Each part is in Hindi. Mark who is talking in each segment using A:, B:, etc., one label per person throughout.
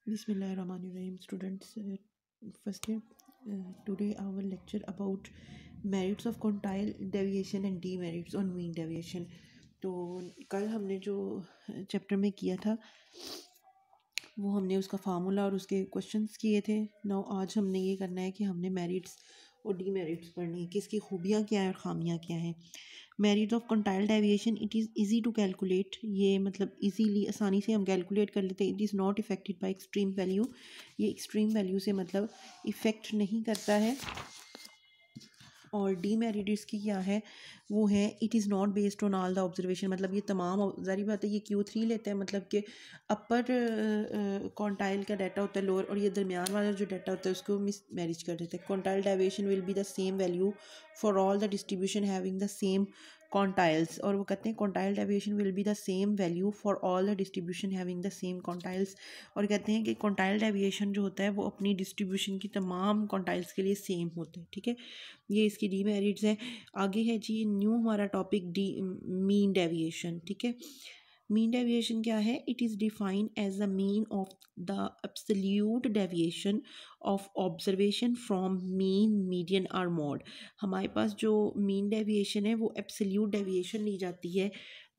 A: Bismillahirrahmanirrahim. Students, first year, today our lecture about merits of quantile deviation and demerits on mean deviation. तो कल हमने जो चैप्टर में किया था वो हमने उसका फार्मूला और उसके क्वेश्चंस किए थे। नाउ आज हमने ये करना है कि हमने मेरिट्स और डीमेरिट्स पढ़नी है कि इसकी खूबियाँ क्या हैं और ख़ामियाँ क्या हैं। Merit of quantile deviation, it is easy to calculate, ये मतलब इजीली आसानी से हम कैलकुलेट कर लेते हैं। It is not affected by extreme value, ये एक्सट्रीम वैल्यू से मतलब इफ़ेक्ट नहीं करता है। और डीमेरिट इसकी क्या है, वो है it is not based on all the observation, मतलब ये तमाम ज़ाहिर बात है ये Q3 लेते हैं, मतलब कि अपर क्वांटाइल का डाटा होता है लोअर, और ये दरमियान वाला जो डाटा होता है उसको मिस मैरिज कर देते हैं। Quantile deviation will be the same value for all the distribution having the same quantiles, और वो कहते हैं quantile deviation will be the same value for all the distribution having the same quantiles, और कहते हैं कि क्वांटाइल डेविएशन जो होता है वो अपनी डिस्ट्रीब्यूशन की तमाम क्वांटाइल्स के लिए सेम होता है। ठीक है, ये इसकी डीमेरिट्स है। आगे है जी न्यू हमारा टॉपिक मीन डेविएशन। ठीक है, मीन डेविएशन क्या है, it is defined as the mean of the absolute deviation of observation from mean median और मॉड। हमारे पास जो मीन डेविएशन है वो एब्सोल्यूट डेविएशन ली जाती है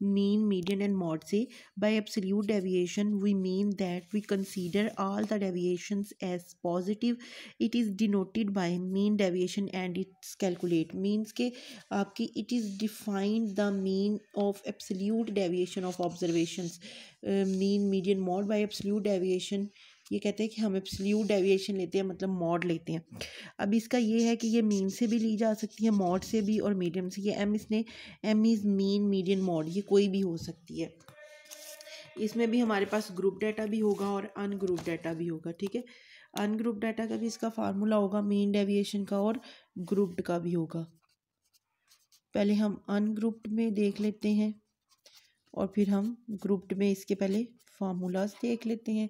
A: मीन मीडियन एंड मॉड से। By absolute deviation we mean that we consider all the deviations as positive. It is denoted by mean deviation and it's calculate means के आपकी it is defined the mean of absolute deviation of observations mean median mode by absolute deviation. ये कहते हैं कि हम एब्सोल्यूट डेविएशन लेते हैं, मतलब मॉड लेते हैं। अब इसका ये है कि ये मीन से भी ली जा सकती है, मॉड से भी और मीडियम से। ये M is mean median mode, ये कोई भी हो सकती है। इसमें भी हमारे पास ग्रुप डाटा भी होगा और अनग्रुप डाटा भी होगा। ठीक है, अनग्रुप डाटा का भी इसका फार्मूला होगा मीन डेविएशन का, और ग्रुप्ड का भी होगा। पहले हम अनग्रुप्ड में देख लेते हैं और फिर हम ग्रुप्ड में इसके पहले फार्मूलाज देख लेते हैं।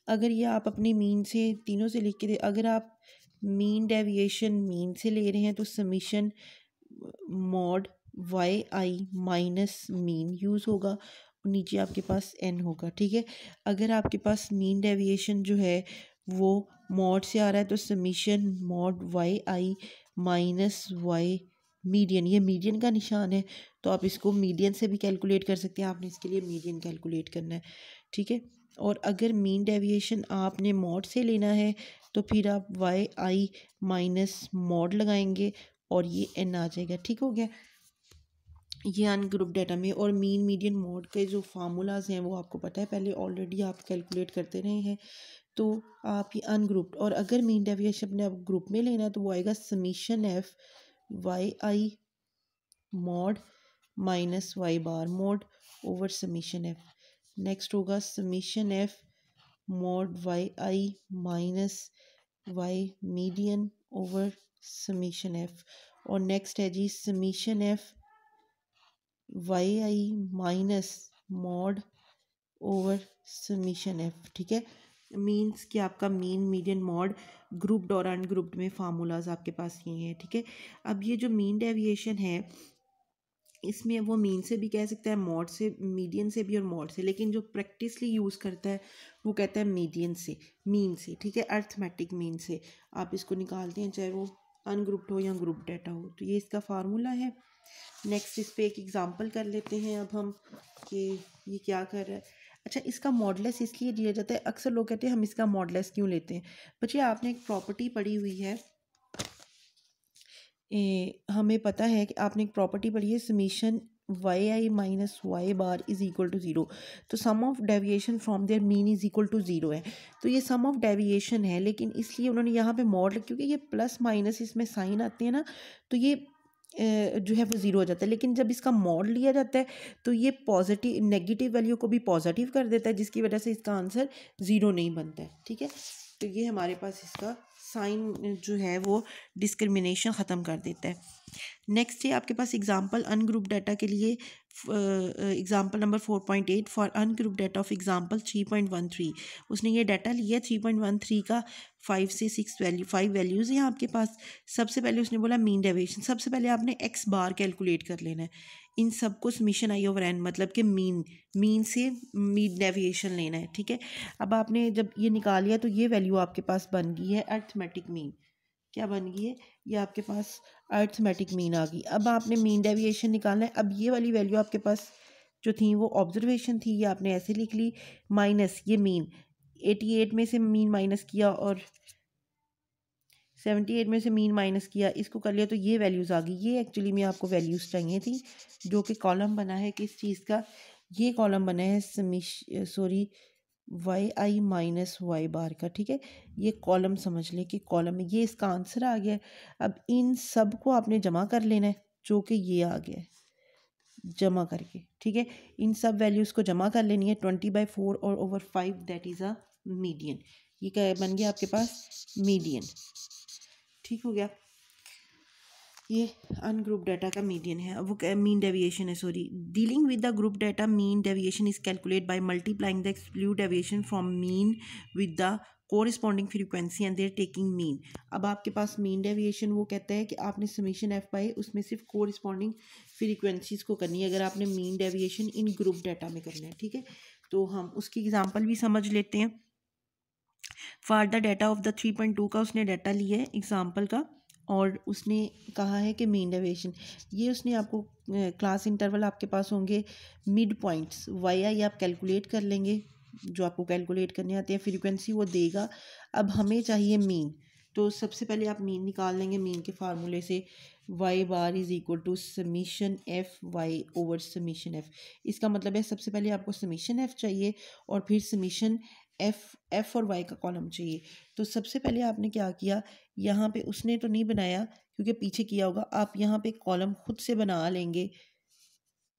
A: अगर ये आप अपनी मीन से तीनों से लिख के दे, अगर आप मीन डेविएशन मीन से ले रहे हैं तो summation mod Y I minus mean use होगा, नीचे आपके पास एन होगा। ठीक है, अगर आपके पास मीन डेविएशन जो है वो मॉड से आ रहा है तो summation mod Y I minus Y median, ये मीडियन का निशान है तो आप इसको मीडियन से भी कैलकुलेट कर सकते हैं, आपने इसके लिए मीडियन कैलकुलेट करना है। ठीक है, और अगर मीन डेविएशन आपने मॉड से लेना है तो फिर आप वाई आई माइनस मॉड लगाएंगे और ये एन आ जाएगा। ठीक हो गया, ये अनग्रुप डाटा में। और मीन मीडियन मॉड के जो फार्मूलाज हैं वो आपको पता है, पहले ऑलरेडी आप कैलकुलेट करते रहे हैं। तो आप ये अनग्रुप्ड, और अगर मीन डेविएशन अपने आप ग्रुप में लेना है तो वो आएगा summation F Y I mod minus Y bar mod over summation F. Next होगा summation F mod Y I minus Y median over summation F. और नेक्स्ट है जी summation F Y I minus mode over summation F. ठीक है, मीन्स कि आपका मीन मीडियन मॉड ग्रुप्ड और अनग्रुप्ड में फार्मूलाज आपके पास ये हैं। ठीक है, अब ये जो मीन डेविएशन है इसमें वो मीन से भी कह सकता है, मॉड से, मीडियन से भी और मॉड से, लेकिन जो प्रैक्टिसली यूज़ करता है वो कहता है मीडियन से, मीन से। ठीक है, अर्थमेटिक मीन से आप इसको निकालते हैं चाहे वो अनग्रुप्ड हो या ग्रुप डाटा हो। तो ये इसका फार्मूला है। नेक्स्ट इस पे एक एग्जांपल कर लेते हैं अब हम कि ये क्या कर रहा है। अच्छा, इसका मॉडलेस इसलिए दिया जाता है, अक्सर लोग कहते हैं हम इसका मॉडलेस क्यों लेते हैं। बच्चे आपने एक प्रॉपर्टी पढ़ी हुई है, हमें पता है कि आपने एक प्रॉपर्टी पढ़ी है summation Y I minus Y bar is equal to zero, तो sum of deviation from their mean is equal to zero है। तो ये सम ऑफ डेविएशन है, लेकिन इसलिए उन्होंने यहाँ पे मॉड, क्योंकि ये प्लस माइनस इसमें साइन आते हैं ना, तो ये जो है वो ज़ीरो हो जाता है। लेकिन जब इसका मॉड लिया जाता है तो ये पॉजिटिव नेगेटिव वैल्यू को भी पॉजिटिव कर देता है, जिसकी वजह से इसका आंसर ज़ीरो नहीं बनता है। ठीक है, तो ये हमारे पास इसका साइन जो है वो डिस्क्रिमिनेशन ख़त्म कर देता है। नेक्स्ट है आपके पास एग्जांपल अनग्रुप डाटा के लिए, example number 4.8 for ungroup data of example 3.13। उसने ये डाटा लिया 3.13 का 5 से 6 वैल्यू 5 वैल्यूज़ हैं आपके पास। सबसे पहले उसने बोला मीन डेविएशन, सबसे पहले आपने एक्स बार कैलकुलेट कर लेना है। इन सबको समीशन आई ओवर एन, मतलब कि मीन से मीन डेविएशन लेना है, ठीक है। अब आपने जब ये निकाल लिया तो ये वैल्यू आपके पास बन गई है अर्थमेटिक मीन। क्या बन गई है? ये आपके पास अर्थमेटिक मीन आ गई। अब आपने मीन डेविएशन निकालना है। अब ये वाली वैल्यू आपके पास जो थी वो ऑब्जर्वेशन थी, ये आपने ऐसे लिख ली, माइनस ये मीन 88 में से मीन माइनस किया और 78 में से मीन माइनस किया, इसको कर लिया तो ये वैल्यूज़ आ गई। ये एक्चुअली में आपको वैल्यूज़ चाहिए थी, जो कि कॉलम बना है किस चीज़ का? ये कॉलम बना है वाई आई माइनस वाई बार का, ठीक है। ये कॉलम समझ लें कि कॉलम में ये इसका आंसर आ गया है। अब इन सब को आपने जमा कर लेना है, जो कि ये आ गया है जमा करके, ठीक है। इन सब वैल्यूज़ को जमा कर लेनी है। 20/4 और over 5 that is a median. ये क्या बन गया आपके पास? मीडियन, ठीक हो गया। ये अनग्रुप डाटा का मीडियन है। अब वो मीन डेविएशन है, sorry. Dealing with the group data, mean deviation is calculate by multiplying the exclude deviation from mean with the corresponding frequency and there taking mean. अब आपके पास मीन डेविएशन वो कहता है कि आपने समीशन एफ पाई उसमें सिर्फ कोरिस्पॉन्डिंग फ्रीक्वेंसीज को करनी है, अगर आपने मीन डेविएशन इन ग्रुप डाटा में करना है, ठीक है। तो हम उसकी एग्जांपल भी समझ लेते हैं। For the data of the 3.2 का उसने डाटा लिया है एग्जाम्पल का, और उसने कहा है कि मीन डेविएशन, ये उसने आपको क्लास इंटरवल आपके पास होंगे मिड पॉइंट्स, वाई आई आप कैलकुलेट कर लेंगे, जो आपको कैलकुलेट करने आते हैं, फ्रीक्वेंसी वो देगा। अब हमें चाहिए मीन, तो सबसे पहले आप मीन निकाल लेंगे। मीन के फार्मूले से Y bar is equal to summation F Y over summation F. इसका मतलब है सबसे पहले आपको समीशन एफ चाहिए और फिर समीशन एफ और वाई का कॉलम चाहिए। तो सबसे पहले आपने क्या किया, यहाँ पे उसने तो नहीं बनाया क्योंकि पीछे किया होगा, आप यहाँ पे कॉलम खुद से बना लेंगे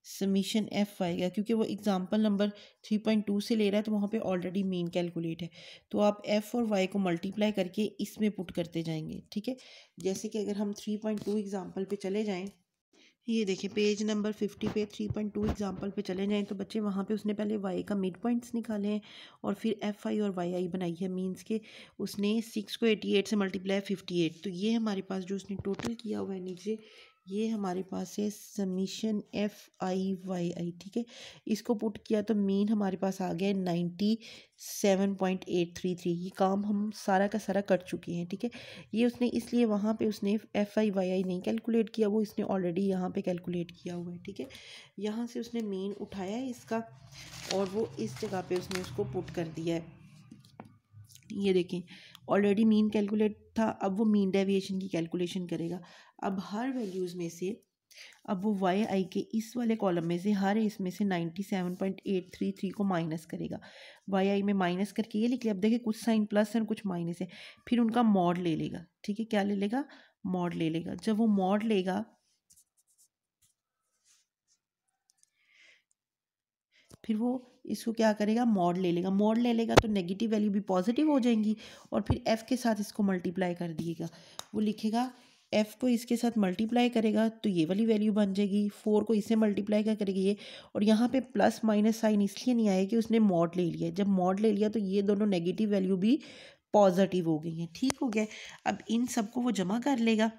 A: समीशन एफ आएगा, क्योंकि वो एग्जांपल नंबर 3.2 से ले रहा है तो वहाँ पे ऑलरेडी मीन कैलकुलेट है। तो आप एफ़ और वाई को मल्टीप्लाई करके इसमें पुट करते जाएंगे, ठीक है। जैसे कि अगर हम 3.2 एग्जांपल पे चले जाएं, ये देखिए पेज नंबर 50 पे 3.2 एग्जांपल पे चले जाएं, तो बच्चे वहाँ पे उसने पहले वाई का मिड पॉइंट्स निकाले हैं और फिर एफ आई और वाई आई बनाई है। मीन्स के उसने 6 को 88 से मल्टीप्लाई 58, तो ये हमारे पास जो उसने टोटल किया हुआ है नीचे, ये हमारे पास है समीशन एफ आई वाई आई, ठीक है। इसको पुट किया तो मीन हमारे पास आ गया 97.833। ये काम हम सारा का सारा कर चुके हैं, ठीक है। ये उसने इसलिए वहाँ पे उसने एफ आई वाई आई नहीं कैलकुलेट किया, वो इसने ऑलरेडी यहाँ पे कैलकुलेट किया हुआ है, ठीक है। यहाँ से उसने मीन उठाया है इसका और वो इस जगह पे उसने उसको पुट कर दिया है। ये देखें ऑलरेडी मीन कैलकुलेट था, अब वो मीन डेविएशन की कैलकुलेशन करेगा। अब हर वैल्यूज़ में से, अब वो वाई आई के इस वाले कॉलम में से हर इसमें से 97.833 को माइनस करेगा। वाई आई में माइनस करके ये लिख लिया। अब देखिए कुछ साइन प्लस है और कुछ माइनस है, फिर उनका मॉड ले लेगा, ठीक है। क्या ले लेगा? मॉड ले लेगा। जब वो मॉड लेगा फिर वो इसको क्या करेगा? मॉड ले लेगा। मॉड ले लेगा तो नेगेटिव वैल्यू भी पॉजिटिव हो जाएंगी और फिर एफ़ के साथ इसको मल्टीप्लाई कर दिएगा। वो लिखेगा एफ़ को इसके साथ मल्टीप्लाई करेगा तो ये वाली वैल्यू बन जाएगी, 4 को इससे मल्टीप्लाई क्या करेगी ये, और यहाँ पे प्लस माइनस साइन इसलिए नहीं आया कि उसने मॉड ले लिया। जब मॉड ले लिया तो ये दोनों नेगेटिव वैल्यू भी पॉजिटिव हो गई हैं, ठीक हो गया। अब इन सबको वो जमा कर लेगा,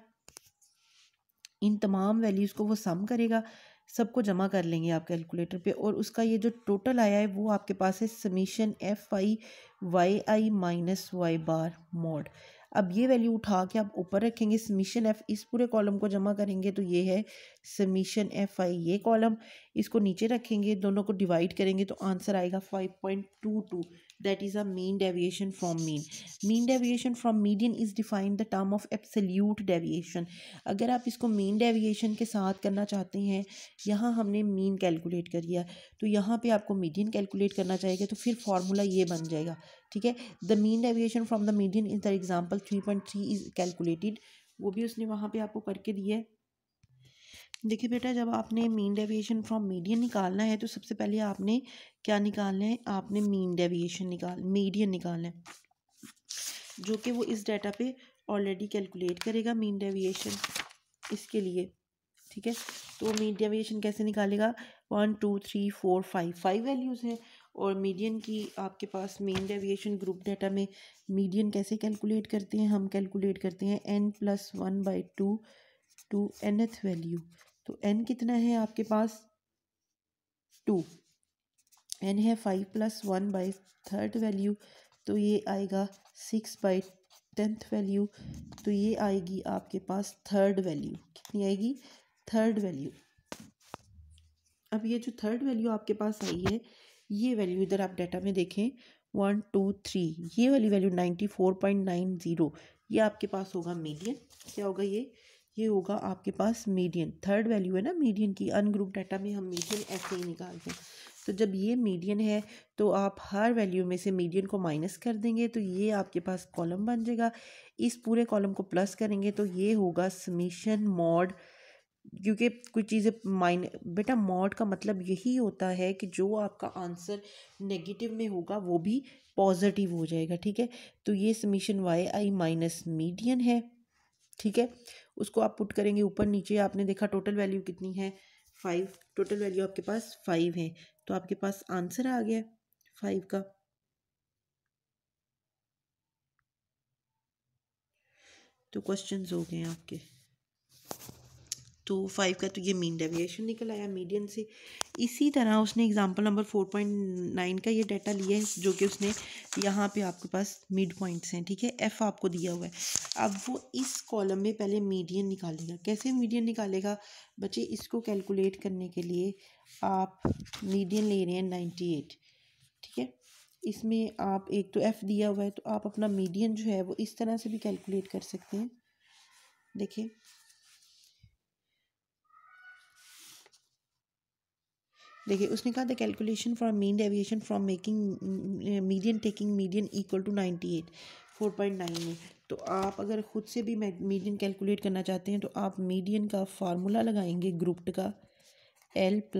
A: इन तमाम वैल्यूज़ को वो सम करेगा, सबको जमा कर लेंगे आप कैलकुलेटर पे, और उसका ये जो टोटल आया है वो आपके पास है summation F I Y I minus Y bar mod. अब ये वैल्यू उठा के आप ऊपर रखेंगे, समीशन एफ इस पूरे कॉलम को जमा करेंगे तो ये है समीशन एफ आई ये कॉलम, इसको नीचे रखेंगे, दोनों को डिवाइड करेंगे तो आंसर आएगा 5.22। That is a mean deviation from mean. Mean deviation from median is defined the term of absolute deviation. अगर आप इसको मीन डेविएशन के साथ करना चाहते हैं, यहाँ हमने मीन कैलकुलेट कर लिया तो यहाँ पे आपको मीडियन कैलकुलेट करना चाहिए, तो फिर फार्मूला ये बन जाएगा, ठीक है। The mean deviation from the median in the example 3.3 is calculated, वो भी उसने वहाँ पे आपको करके दिया है। देखिए बेटा, जब आपने मीन डेविएशन फ्रॉम मीडियन निकालना है तो सबसे पहले आपने क्या निकालना है? आपने मीन डेविएशन मीडियन निकालना है, जो कि वो इस डाटा पे ऑलरेडी कैलकुलेट करेगा मीन डेविएशन इसके लिए, ठीक है। तो मीन डेविएशन कैसे निकालेगा? 1 2 3 4 5 वैल्यूज़ हैं और मीडियन की आपके पास मीन डेविएशन ग्रुप डाटा में मीडियन कैसे कैलकुलेट करते हैं? हम कैलकुलेट करते हैं n+1/2 टू nth वैल्यू, तो n कितना है आपके पास 2, n है 5 + 1 बाई थर्ड वैल्यू, तो ये आएगा 6 बाई 10th वैल्यू, तो ये आएगी आपके पास थर्ड वैल्यू। कितनी आएगी? Third value. अब ये जो थर्ड वैल्यू आपके पास आई है, ये वैल्यू इधर आप डाटा में देखें 1 2 3, ये वाली वैल्यू 94.90, ये आपके पास होगा मीडियन। क्या होगा ये होगा आपके पास मीडियन। थर्ड वैल्यू है ना मीडियन की, अनग्रुप डाटा में हम मीडियन ऐसे ही निकालते हैं। तो जब ये मीडियन है तो आप हर वैल्यू में से मीडियन को माइनस कर देंगे, तो ये आपके पास कॉलम बन जाएगा। इस पूरे कॉलम को प्लस करेंगे तो ये होगा समीशन मॉड, क्योंकि कुछ चीज़ें बेटा मॉड का मतलब यही होता है कि जो आपका आंसर नेगेटिव में होगा वो भी पॉजिटिव हो जाएगा। ठीक है, तो ये summation Y I minus median है। ठीक है, उसको आप पुट करेंगे ऊपर नीचे, आपने देखा टोटल वैल्यू कितनी है 5, टोटल वैल्यू आपके पास 5 है, तो आपके पास आंसर आ गया 5 का। तो क्वेश्चंस हो गए आपके। तो 5 का तो ये मीन डेविएशन निकल आया मीडियन से। इसी तरह उसने एग्जांपल नंबर 4.9 का ये डाटा लिया है, जो कि उसने यहाँ पे आपके पास मिड पॉइंट्स हैं। ठीक है, एफ आपको दिया हुआ है। अब वो इस कॉलम में पहले मीडियन निकालेगा। कैसे मीडियन निकालेगा बच्चे? इसको कैलकुलेट करने के लिए आप मीडियन ले रहे हैं 98। ठीक है, इसमें आप एक तो एफ दिया हुआ है, तो आप अपना मीडियन जो है वो इस तरह से भी कैलकुलेट कर सकते हैं। देखिए, उसने कहा the calculation for mean deviation from making median taking median equal to 98 4.9 में। तो आप अगर ख़ुद से भी मीडियन कैलकुलेट करना चाहते हैं तो आप मीडियन का फार्मूला लगाएंगे ग्रुप्ड का, L +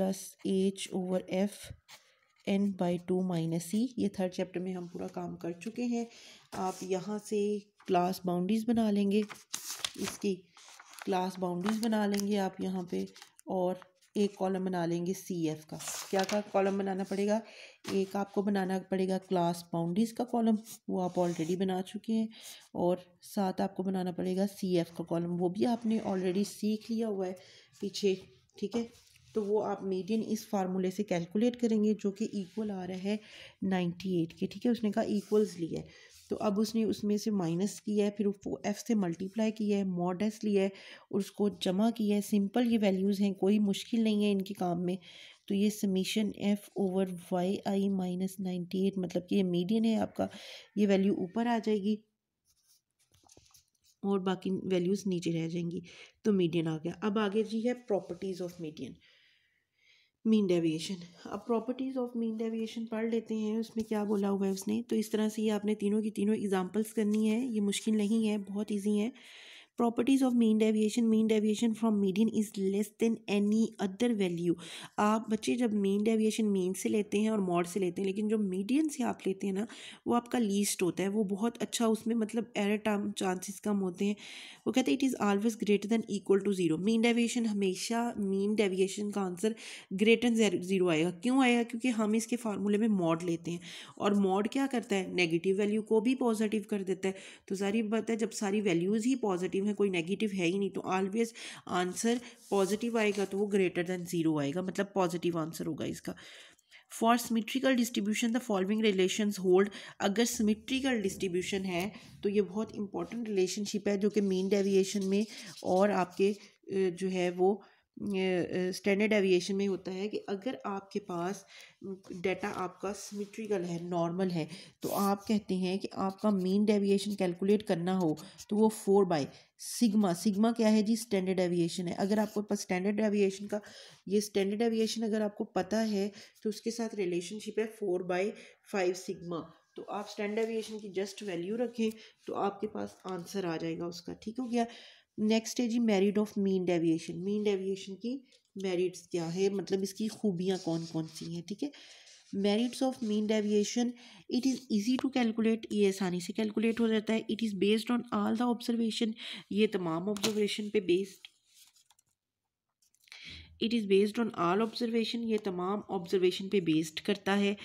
A: H/F n/2 - c। ये थर्ड चैप्टर में हम पूरा काम कर चुके हैं। आप यहाँ से क्लास बाउंड्रीज बना लेंगे, इसकी क्लास बाउंड्रीज बना लेंगे आप यहाँ पे, और एक कॉलम बना लेंगे सी एफ का। क्या का कॉलम बनाना पड़ेगा? एक आपको बनाना पड़ेगा क्लास बाउंड्रीज का कॉलम, वो आप ऑलरेडी बना चुके हैं, और साथ आपको बनाना पड़ेगा सी एफ का कॉलम, वो भी आपने ऑलरेडी सीख लिया हुआ है पीछे। ठीक है, तो वो आप मीडियन इस फार्मूले से कैलकुलेट करेंगे, जो कि इक्वल आ रहा है 98 के। ठीक है, उसने कहा इक्वल्स लिया है, तो अब उसने उसमें से माइनस किया है, फिर वो एफ़ से मल्टीप्लाई किया है, मॉड एस लिया है और उसको जमा किया है। सिंपल ये वैल्यूज़ हैं, कोई मुश्किल नहीं है इनके काम में। तो ये समीशन F/YI - 98, मतलब कि ये मीडियन है आपका, ये वैल्यू ऊपर आ जाएगी और बाकी वैल्यूज़ नीचे रह जाएंगी। तो मीडियन आ गया। अब आगे जी है properties of median, mean deviation. अब प्रॉपर्टीज़ ऑफ मीन डेविएशन पढ़ लेते हैं, उसमें क्या बोला हुआ है उसने। तो इस तरह से ये आपने तीनों की तीनों एग्जांपल्स करनी है, ये मुश्किल नहीं है, बहुत इजी है। Properties of mean deviation from median is less than any other value. आप बच्चे जब मीन डेविएशन मीन से लेते हैं और मॉड से लेते हैं, लेकिन जो मीडियन से आप लेते हैं ना, वो आपका लीस्ट होता है, वो बहुत अच्छा, उसमें मतलब एरर चांसेस कम होते हैं। वो कहते हैं it is always greater than equal to zero. Mean deviation हमेशा, मीन डेविएशन का आंसर ग्रेटर देन ज़ीरो आएगा। क्यों आएगा? क्योंकि हम इसके फार्मूले में मॉड लेते हैं, और मॉड क्या करता है? नेगेटिव वैल्यू को भी पॉजिटिव कर देता है। तो सारी बात है, जब सारी वैल्यूज़ ही पॉजिटिव हैं, कोई नेगेटिव है ही नहीं, तो ऑलवेज आंसर पॉजिटिव आएगा, तो वो ग्रेटर देन ज़ीरो आएगा, मतलब पॉजिटिव आंसर होगा इसका। For symmetrical distribution the following relations hold. अगर सिमेट्रिकल डिस्ट्रीब्यूशन है तो ये बहुत इंपॉर्टेंट रिलेशनशिप है, जो कि मीन डेविएशन में और आपके जो है वो स्टैंडर्ड डेविएशन में होता है कि अगर आपके पास डाटा आपका सिमेट्रिकल है, नॉर्मल है, तो आप कहते हैं कि आपका मीन डेविएशन कैलकुलेट करना हो तो वो 4/सिग्मा। सिग्मा क्या है जी? स्टैंडर्ड डेविएशन है। अगर आपको पास स्टैंडर्ड डेविएशन का, ये स्टैंडर्ड डेविएशन अगर आपको पता है तो उसके साथ रिलेशनशिप है 4/5 सिग्मा। तो आप स्टैंडर्ड डेविएशन की जस्ट वैल्यू रखें तो आपके पास आंसर आ जाएगा उसका। ठीक हो गया। नेक्स्ट है जी merit of mean deviation. Mean deviation की मेरिट्स क्या है, मतलब इसकी खूबियाँ कौन कौन सी हैं। ठीक है, merits of mean deviation, it is easy to calculate, ये आसानी से कैलकुलेट हो जाता है। It is based on all the observation, ये तमाम ऑब्जर्वेशन पे based. It is based on all observation, ये तमाम ऑब्जर्वेशन पे बेस्ड करता है।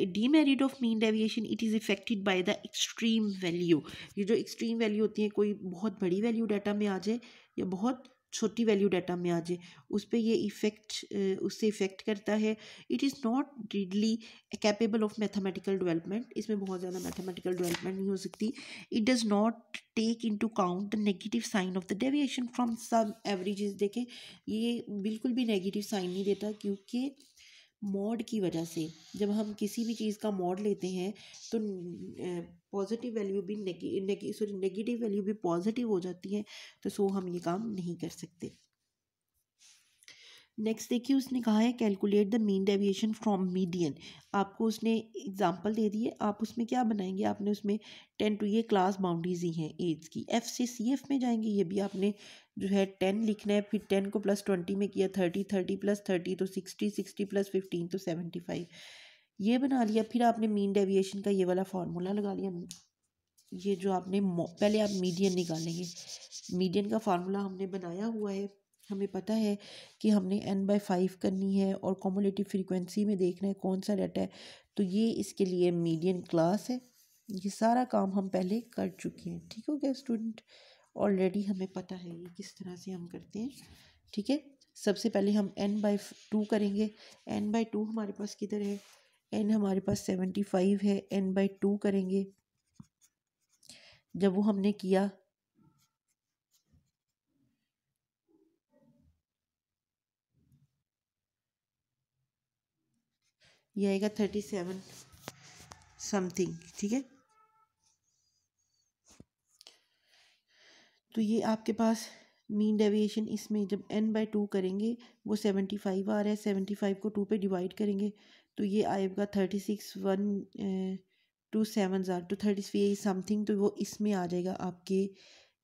A: Demerit of mean deviation, it is affected by the extreme value. ये जो एक्सट्रीम वैल्यू होती है, कोई बहुत बड़ी वैल्यू डाटा में आ जाए या बहुत छोटी वैल्यू डाटा में आ जाए, उस पर ये इफ़ेक्ट उससे इफ़ेक्ट करता है। It is not readily capable of mathematical development, इसमें बहुत ज़्यादा मैथमेटिकल डेवलपमेंट नहीं हो सकती। It does not take into count the negative sign of the deviation from some averages. देखें, ये बिल्कुल भी नेगेटिव साइन नहीं देता, क्योंकि मॉड की वजह से जब हम किसी भी चीज़ का मॉड लेते हैं तो पॉजिटिव वैल्यू भी नेगेटिव वैल्यू भी पॉजिटिव हो जाती है, तो सो हम ये काम नहीं कर सकते। नेक्स्ट देखिए, उसने कहा है calculate the mean deviation from median. आपको उसने एग्जांपल दे दी है, आप उसमें क्या बनाएंगे, आपने उसमें 10 टू ये क्लास बाउंड्रीज ही हैं एज की, एफ से सी एफ में जाएंगे, ये भी आपने जो है 10 लिखना है, फिर 10 को प्लस 20 में किया 30, 30 प्लस 30 तो 60, 60 प्लस 15 तो 75, ये बना लिया। फिर आपने मीन डेविएशन का ये वाला फार्मूला लगा लिया। ये जो आपने पहले आप मीडियन निकालेंगे, मीडियन का फार्मूला हमने बनाया हुआ है, हमें पता है कि हमने n/5 करनी है और कॉमुलेटिव फ्रीक्वेंसी में देखना है कौन सा डाटा है, तो ये इसके लिए मीडियन क्लास है। ये सारा काम हम पहले कर चुके हैं, ठीक हो गया स्टूडेंट, ऑलरेडी हमें पता है ये किस तरह से हम करते हैं। ठीक है, सबसे पहले हम n/2 करेंगे। n/2 हमारे पास किधर है, n हमारे पास 75 है, n/2 करेंगे। जब वो हमने किया ये आएगा 37 समथिंग, ठीक है। तो ये आपके पास मीन डेविएशन, इसमें जब n/2 करेंगे वो 75 आ रहा है, 75 को 2 पे डिवाइड करेंगे तो ये आएगा 36 1 2 7 तो 33 समथिंग, तो वो इसमें आ जाएगा आपके।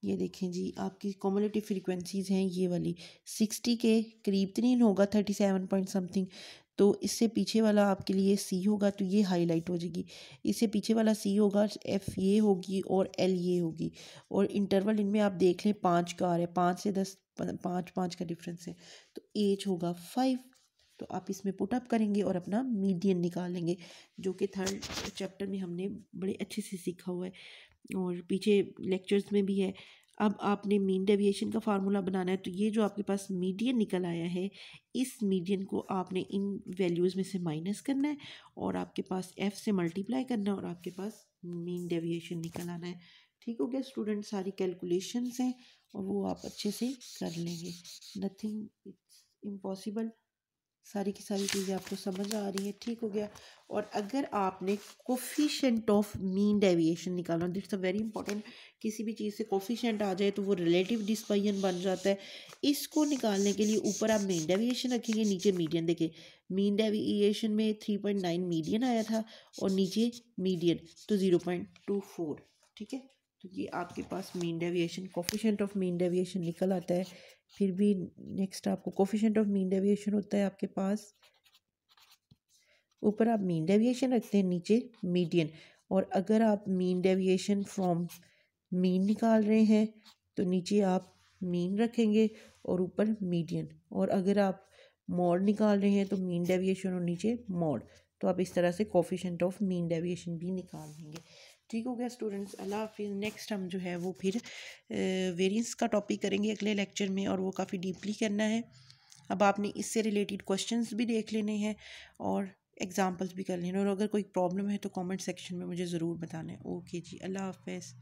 A: ये देखें जी, आपकी कॉमुलेटिव फ्रीक्वेंसीज़ हैं ये वाली 60 के करीब तो नहीं होगा, 37 पॉइंट समथिंग, तो इससे पीछे वाला आपके लिए सी होगा, तो ये हाईलाइट हो जाएगी। इससे पीछे वाला सी होगा, एफ ये होगी और एल ये होगी, और इंटरवल इनमें आप देख लें 5 का आ रहा है, 5 से 10, 5 का डिफरेंस है, तो एज होगा 5। तो आप इसमें पुट अप करेंगे और अपना मीडियन निकालेंगे, जो कि 3rd चैप्टर में हमने बड़े अच्छे से सीखा हुआ है और पीछे लेक्चर्स में भी है। अब आपने मीन डेविएशन का फार्मूला बनाना है, तो ये जो आपके पास मीडियन निकल आया है, इस मीडियन को आपने इन वैल्यूज़ में से माइनस करना है और आपके पास एफ़ से मल्टीप्लाई करना है और आपके पास मीन डेविएशन निकल आना है। ठीक हो गया स्टूडेंट, सारी कैलकुलेशंस हैं और वो आप अच्छे से कर लेंगे, नथिंग इट्स इम्पॉसिबल। सारी की सारी चीज़ें आपको समझ आ रही हैं, ठीक हो गया। और अगर आपने कोफिशेंट ऑफ मीन डेविएशन निकालना, दिट्स अ वेरी इंपॉर्टेंट, किसी भी चीज़ से कोफिशेंट आ जाए तो वो रिलेटिव डिस्पर्जन बन जाता है। इसको निकालने के लिए ऊपर आप मीन डेविएशन रखेंगे, नीचे मीडियन। देखिए, मीन डेविएशन में 3.9 मीडियन आया था और नीचे मीडियन तो 0.24, ठीक है। तो ये आपके पास mean deviation, coefficient of mean deviation निकल आता है। फिर भी नेक्स्ट आपको कोफिशिएंट ऑफ मीन डेविएशन होता है आपके पास, ऊपर आप मीन डेविएशन रखते हैं, नीचे मीडियन। और अगर आप मीन डेविएशन फ्रॉम मीन निकाल रहे हैं तो नीचे आप मीन रखेंगे और ऊपर मीडियन, और अगर आप मॉड निकाल रहे हैं तो मीन डेविएशन और नीचे मॉड। तो आप इस तरह से कोफिशिएंट ऑफ मीन डेविएशन भी निकाल लेंगे। ठीक हो गया स्टूडेंट्स, अल्लाह हाफिज़। नेक्स्ट हम जो है वो फिर वेरिएंस का टॉपिक करेंगे अगले लेक्चर में, और वो काफ़ी डीपली करना है। अब आपने इससे रिलेटेड क्वेश्चंस भी देख लेने हैं और एग्जांपल्स भी कर लेने हैं, और अगर कोई प्रॉब्लम है तो कमेंट सेक्शन में मुझे ज़रूर बताना है। ओके जी, अल्लाह हाफिज़।